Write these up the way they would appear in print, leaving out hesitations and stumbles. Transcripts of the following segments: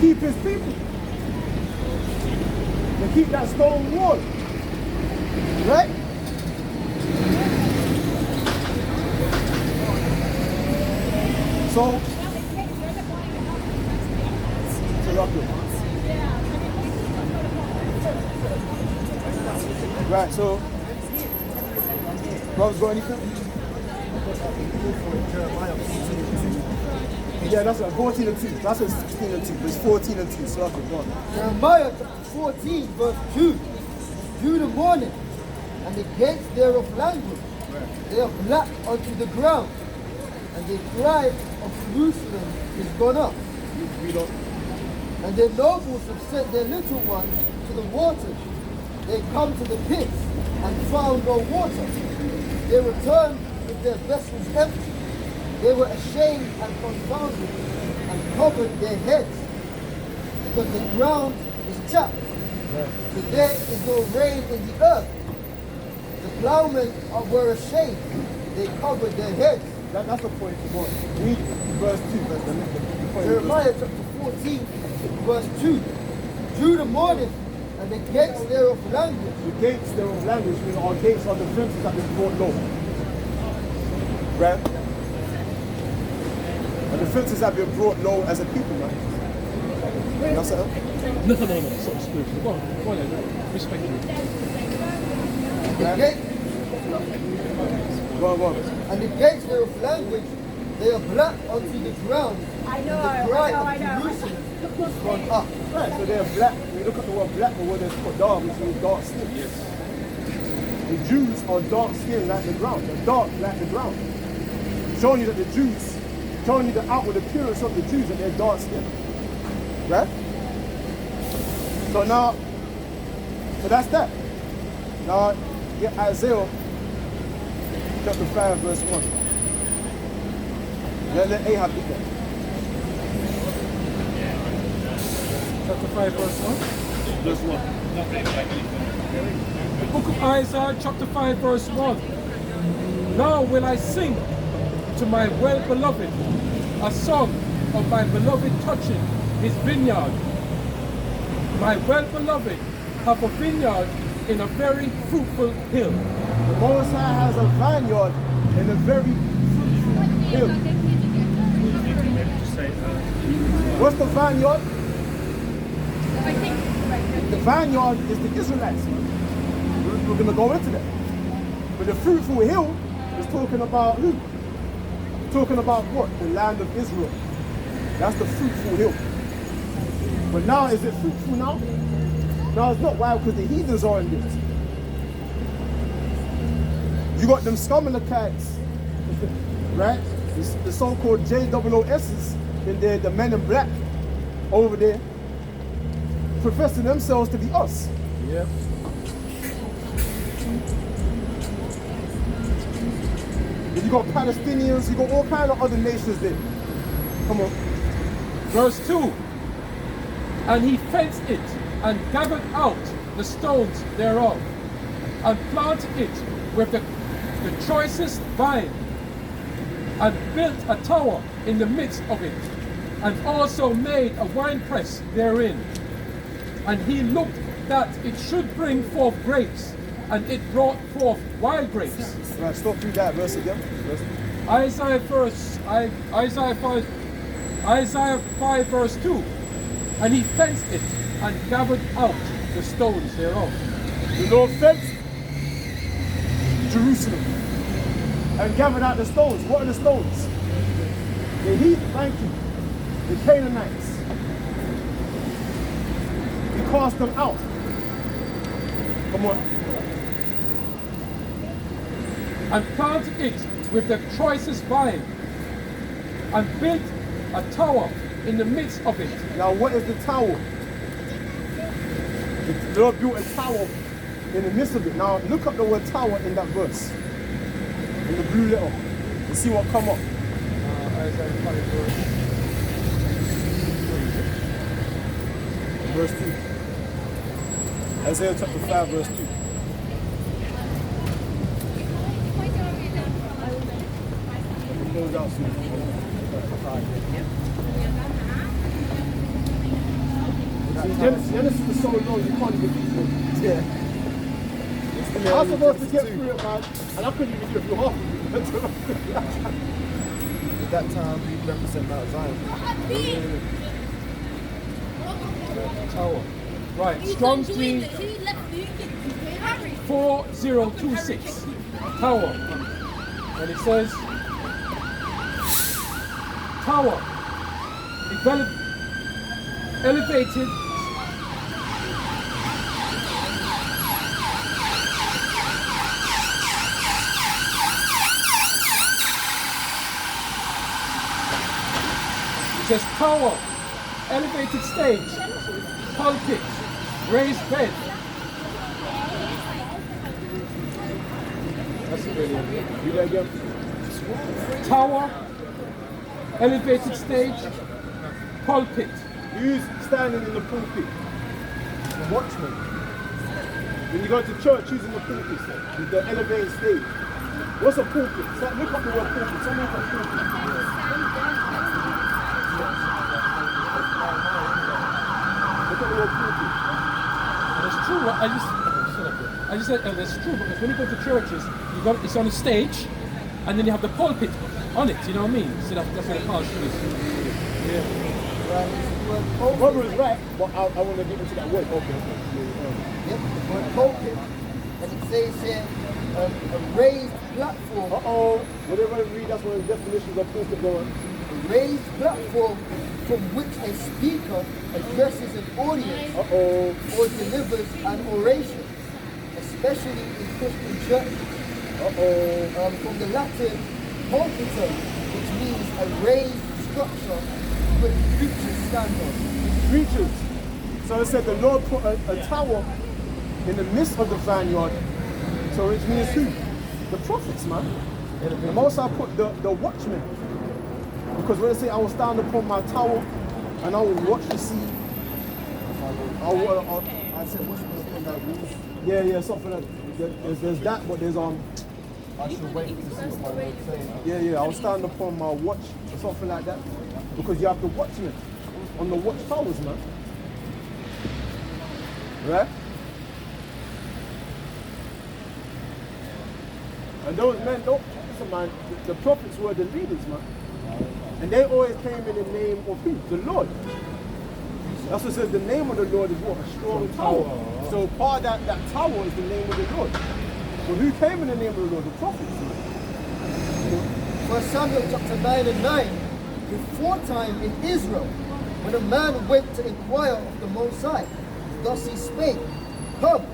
keep his people. To keep that stone wall. Right? So, right, so, brothers got anything? Yeah, that's like 14 and 2. That's a 16 and 2, but it's 14 and 2. So that's go on. Jeremiah chapter 14, verse 2. Through the morning, and the gates thereof language, they are black unto the ground, and the pride of Jerusalem is gone up. And their nobles have sent their little ones to the waters. They come to the pits and found no water. They returned with their vessels empty. They were ashamed and confounded and covered their heads, because the ground is chapped. So there is no rain in the earth. The plowmen were ashamed. They covered their heads. That's the point you want. Read verse 2. Jeremiah chapter 14, verse 2. Through the morning, and the gates thereof language. The gates thereof language mean our gates are the fences that been brought low. Right? And the fences have been brought low as a people, man. That's it. No. Sort of spiritual. Go on, respect you. The gate, Go on. and the gates thereof language, they are black unto the ground. I know. The pride of Jerusalem is gone up. Right, so they're black. When you look at the word black, the word is put dark, which means dark skin. Yes. The Jews are dark skinned like the ground. They're dark like the ground. Showing you that the Jews, showing you the outward appearance of the Jews, that they're dark skinned. Right? So now, so that's that. Now, get Isaiah chapter 5, verse 1. Let Ahab get that. Chapter 5, verse 1. Verse 1. The book of Isaiah, chapter 5, verse 1. Now will I sing to my well-beloved a song of my beloved touching his vineyard. My well-beloved have a vineyard in a very fruitful hill. The Most High has a vineyard in a very fruitful hill. What's the vineyard? The vineyard is the Israelites. We're going to go into that. But the fruitful hill is talking about who? Talking about what? The land of Israel. That's the fruitful hill. But now, is it fruitful now? No, it's not. Why? Because the heathens are in this. You got them Scamalakites, right? The so-called JOOSs in there, the men in black over there, professing themselves to be us. Yeah. You got Palestinians, you got all kind of other nations there. Come on. Verse 2. And he fenced it and gathered out the stones thereof, and planted it with the choicest vine, and built a tower in the midst of it, and also made a winepress therein. And he looked that it should bring forth grapes, and it brought forth wild grapes. Right, stop through that verse again. Isaiah 5 verse 2. And he fenced it and gathered out the stones thereof. The Lord fenced Jerusalem and gathered out the stones. What are the stones? The heath, thank you. The Canaanites. He cast them out. Come on. And planted it with the choicest vine, and built a tower in the midst of it. Now what is the tower? The Lord built a tower in the midst of it. Now look up the word tower in that verse. In the blue letter. And see what come up. Isaiah 5 Verse 2. Isaiah chapter 5 verse 2. Close out soon. Genesis is so long, you can't even keep it. Yeah. I was supposed to get through it, man, and I couldn't even get through half of it. At that time, we represent Mount Zion. Tower. Right, Strong's G 4026. Tower. And it says, Tower. Elevated. It says tower, elevated stage, pulpit, raised bed. That's brilliant. Do that again. Tower, elevated stage, pulpit. Who's standing in the pulpit? The watchman. When you go to church, who's in the pulpit? The elevated stage. What's a pulpit? So look up the word pulpit. Someone look up pulpit. Look at the word pulpit. And it's true. I just said that's true because when you go to churches, it's on a stage, and then you have the pulpit on it. You know what I mean? So that's what it calls is. Yeah. Brother is right, but I want to get into that word. Okay. Yep, the word pulpit, and it says here, a raised platform. Whatever I read, that's one of the definitions of pulpit going. A raised platform from which a speaker addresses an audience or delivers an oration, especially in Christian churches. From the Latin pulpitum, which means a raised structure with preachers stand on. Preachers. So it said the Lord put a tower in the midst of the vineyard. So it means who? The prophets, man. And also I put the watchmen. Because when I say I will stand upon my tower and I will watch the sea. I said watchmen upon that roof. Yeah, something like that. There's that, but there's I should wait to see what my Lord says. Yeah, I will stand upon my watch or something like that. Because you have the watchmen on the watchtowers, man. Right? And those men, listen, man, the prophets were the leaders, man. And they always came in the name of who? The Lord. That's what it says, the name of the Lord is what? A strong tower. So part of that tower is the name of the Lord. So who came in the name of the Lord? The prophets, man. 1 Samuel chapter 9 and 9. Before time in Israel, when a man went to inquire of the Most High, thus he spake, Come,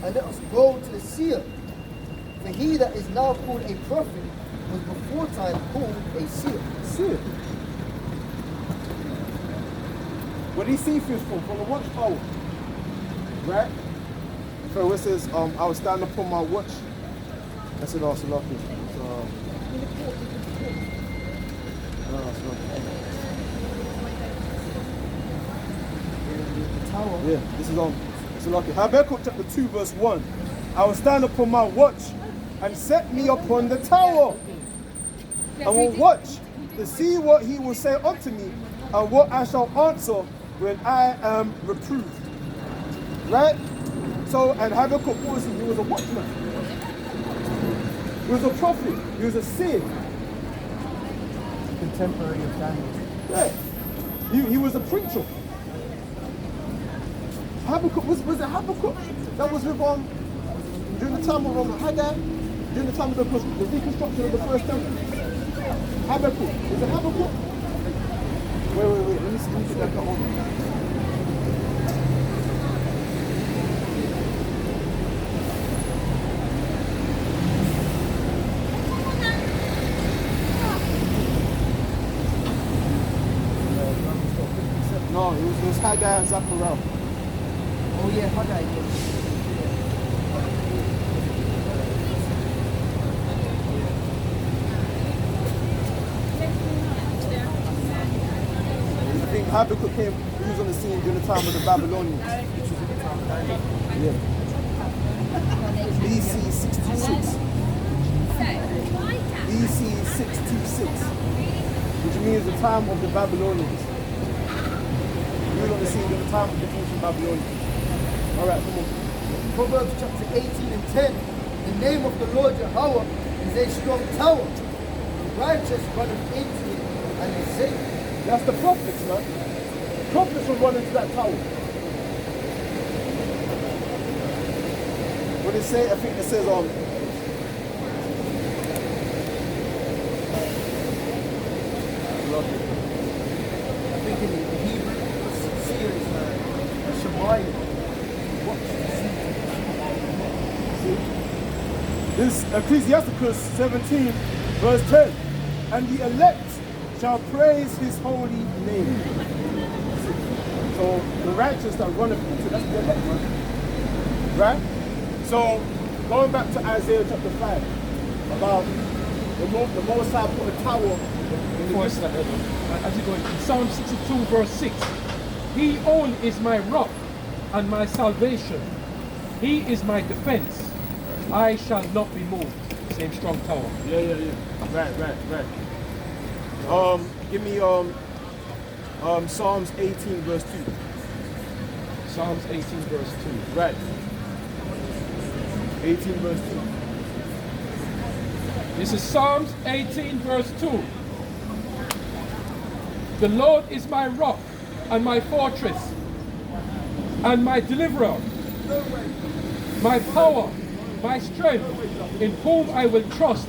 and let us go to the seer. For he that is now called a prophet was before time called a seer. Seer. Where did he see fish from? From the watchtower. Right? So it says, I will stand upon my watch. That's it also lucky. Yeah, this is on. So lucky. Habakkuk chapter 2 verse 1. I will stand upon my watch and set me upon the tower. I will watch to see what he will say unto me and what I shall answer when I am reproved. Right? So, and Habakkuk, what was he? He was a watchman. He was a prophet. He was a seer. Contemporary of Daniel. Yeah. He was a preacher. Habakkuk, was it Habakkuk that was with during the time of Haggai, during the time of the reconstruction of the first temple? Habakkuk, was it Habakkuk? Wait, let me see that come on. No, it was Haggai and Zechariah. Oh yeah, Haggai. I think Habakkuk came, he was on the scene during the time of the Babylonians. Yeah. BC 66. BC 626. Which means the time of the Babylonians. He was on the scene during the the time of the ancient Babylonians. All right, come on. Proverbs chapter 18 and 10. The name of the Lord Yahweh is a strong tower. The righteous runneth into it and is safe. That's the prophets, man. Prophets will run into that tower. What they say, I think it says I think in the Hebrew series, Shemaiah. This Ecclesiasticus 17, verse 10. And the elect shall praise his holy name. So the righteous that run into, that's the elect, man. Right? So going back to Isaiah chapter 5, about the Most High put a tower in the First, as you go in Psalm 62 verse 6, He only is my rock and my salvation. He is my defense. I shall not be moved. Same strong tower. Yeah. Right. Give me Psalms 18 verse 2. Psalms 18 verse 2. Right. 18 verse 2. This is Psalms 18 verse 2. The Lord is my rock and my fortress and my deliverer, my power, my strength, in whom I will trust,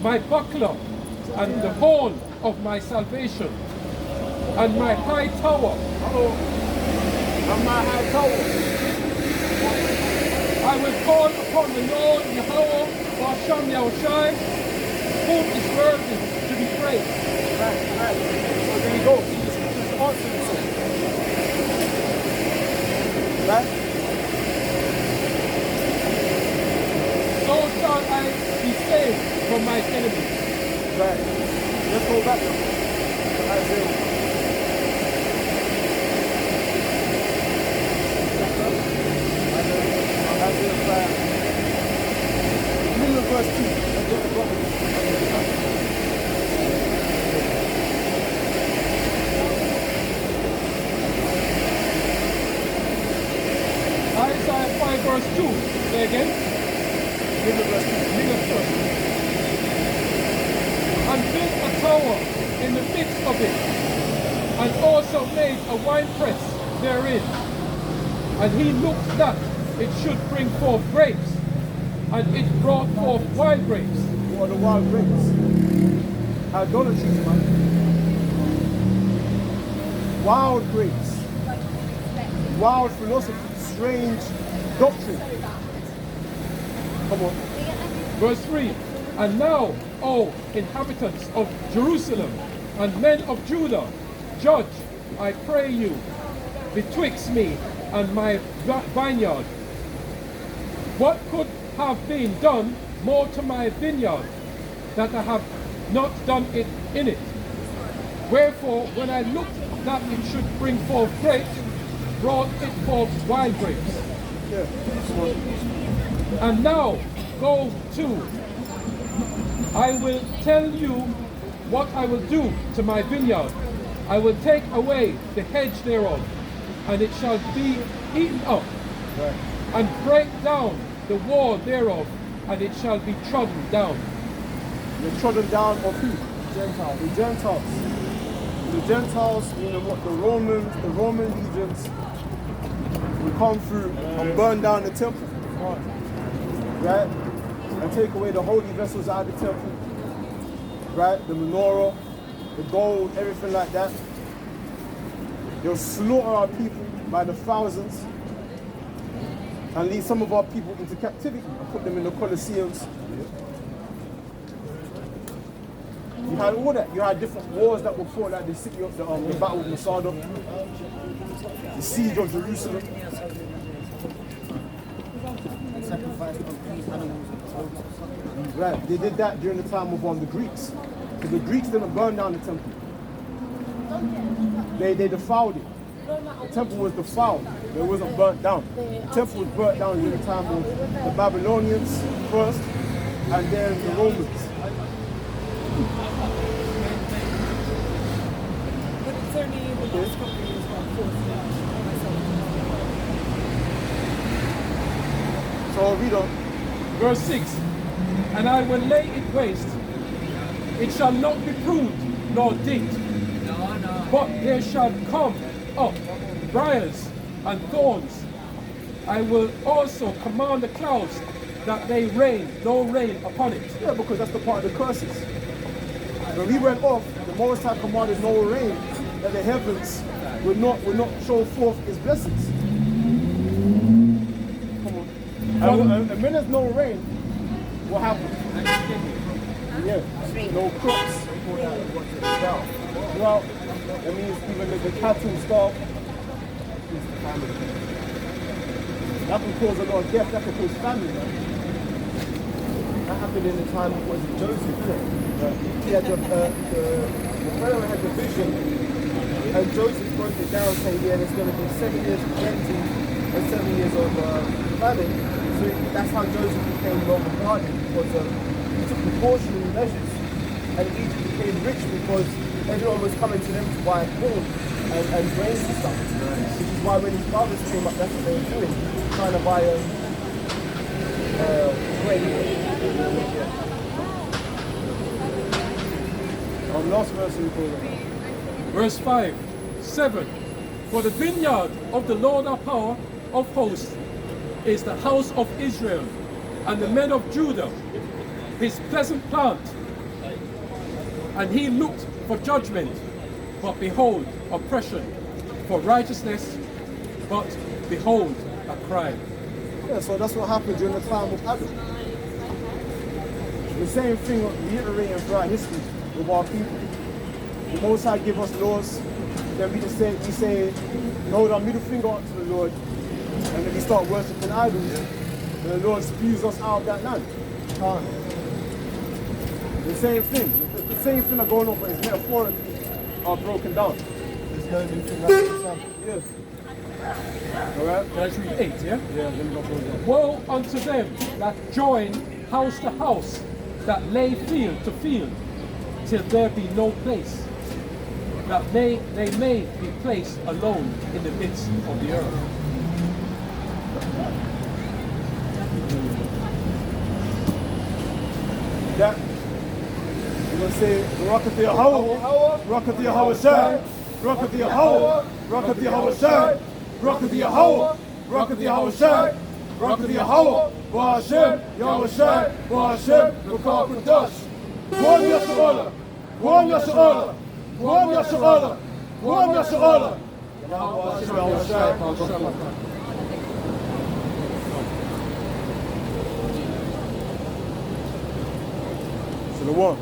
my buckler and the horn of my salvation, and my high tower. And my high tower. I will call upon the Lord Yahweh Hashem Yahushai, whom is worthy to be praised. Right. So there you go. Just answer yourself. Right? So shall I be saved from my enemies. Right. Let's go back now to Isaiah. Isaiah 5. Middle of verse 2. Let's go to the bottom. Isaiah 5 verse 2. Say again. Middle of verse 2. Middle of verse 2. And built a tower in the midst of it, and also made a winepress therein. And he looked that it should bring forth grapes, and it brought forth wild grapes. What are the wild grapes? Idolatry, man. Wild grapes. Wild philosophy, strange doctrine. Come on. Verse 3. And now, O inhabitants of Jerusalem and men of Judah, judge, I pray you, betwixt me and my vineyard. What could have been done more to my vineyard, that I have not done it in it? Wherefore, when I looked that it should bring forth grapes, brought it forth wild grapes. Yeah. And now, go to. I will tell you what I will do to my vineyard. I will take away the hedge thereof, and it shall be eaten up, Right. and break down the wall thereof, and it shall be trodden down. You're trodden down of who? Gentiles. The Gentiles. The Gentiles, meaning what? The Roman legions will come through and burn down the temple. Right? And take away the holy vessels out of the temple. Right? The menorah, the gold, everything like that. They'll slaughter our people by the thousands and lead some of our people into captivity and put them in the Colosseums. You had all that. You had different wars that were fought, like the city of the Battle of Masada, the siege of Jerusalem. Right, they did that during the time of the Greeks. Because the Greeks didn't burn down the temple. They defiled it. The temple was defiled. It wasn't burnt down. The temple was burnt down during the time of the Babylonians first, and then the Romans. But it's only the last couple of years, about 40 years, myself. So read on. Verse 6. And I will lay it waste. It shall not be pruned nor digged. But there shall come up briars and thorns. I will also command the clouds that they rain no rain upon it. Yeah, because that's the part of the curses. When we went off, the Most High commanded no rain, that the heavens would not show forth his blessings. Come on. And when there's no rain, what happens? Yeah, no crops. Well, that means even the cattle starve. That can cause a lot of death, that can cause famine. That happened in the time of Joseph, didn't it? He had the Pharaoh had the vision, and Joseph broke it down saying, yeah, there's going to be 7 years of plenty and 7 years of famine. So that's how Joseph became well-regarded, because he took precautionary measures, and Egypt became rich because everyone was coming to them to buy corn and grains and stuff. Which is why when his brothers came up, that's what they were doing, trying to buy grain. Last verse we call it. Verse 5, 7. For the vineyard of the Lord our power of hosts is the house of Israel, and the men of Judah, his pleasant plant. And he looked for judgment, but behold, oppression, for righteousness, but behold, a crime. Yeah, so that's what happened during the time of Adam. The same thing reiterating throughout history with our people. The Most High give us laws, then we say, hold our middle finger up to the Lord, and then we start worshipping idols, and the Lord spews us out of that land. The same thing. The same thing are going on, but it's metaphorically broken down. There's no new thing under the sun. Yes. Alright? Can I just read 8, yeah? Yeah, let me go for that. Woe unto them that join house to house, that lay field to field, till there be no place, that they may be placed alone in the midst of the earth. That, we're going to say, Barakah Yahweh, Barakah Yahweh Shai, Barakah Yahweh, Barakah Yahweh Shai, Barakah Yahweh, Barakah Yahweh Shai, Barakah Yahweh, Ba'ashem, Yahweh Shai, Ba'ashem, Barakah Kudash. One Yasharala, one Yasharala, one Yasharala, one Yasharala. Yahweh Hashem, Yahweh Shai, Ba'ashem. To the one.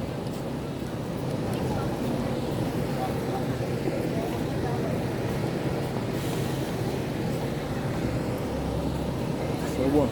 To the one.